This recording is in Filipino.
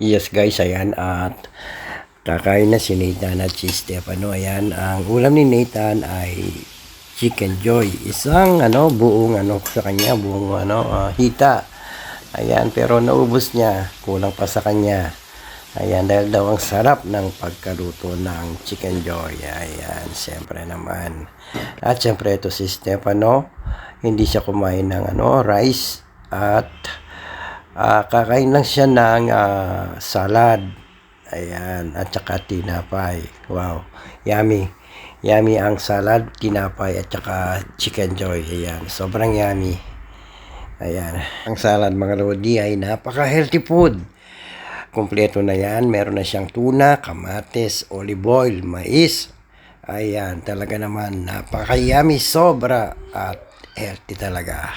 Yes guys, ayan at kakain na si Nathan at si Stefano. Ayan, ang ulam ni Nathan ay Chicken Joy. Isang buong sa kanya, buong hita. Ayan, pero naubos niya. Kulang pa sa kanya. Ayan, dahil daw ang sarap ng pagkaluto ng Chicken Joy. Ayan, siyempre naman. At siyempre ito si Stefano, hindi siya kumain ng rice at kakain lang siya ng salad. Ayan, at saka tinapay. Wow, yummy. Yummy ang salad, tinapay, at saka Chicken Joy. Ayan, sobrang yummy. Ayan, ang salad mga lodi ay napaka-healthy food. Kompleto na yan. Meron na siyang tuna, kamatis, olive oil, mais. Ayan, talaga naman napaka-yummy, sobra at healthy talaga.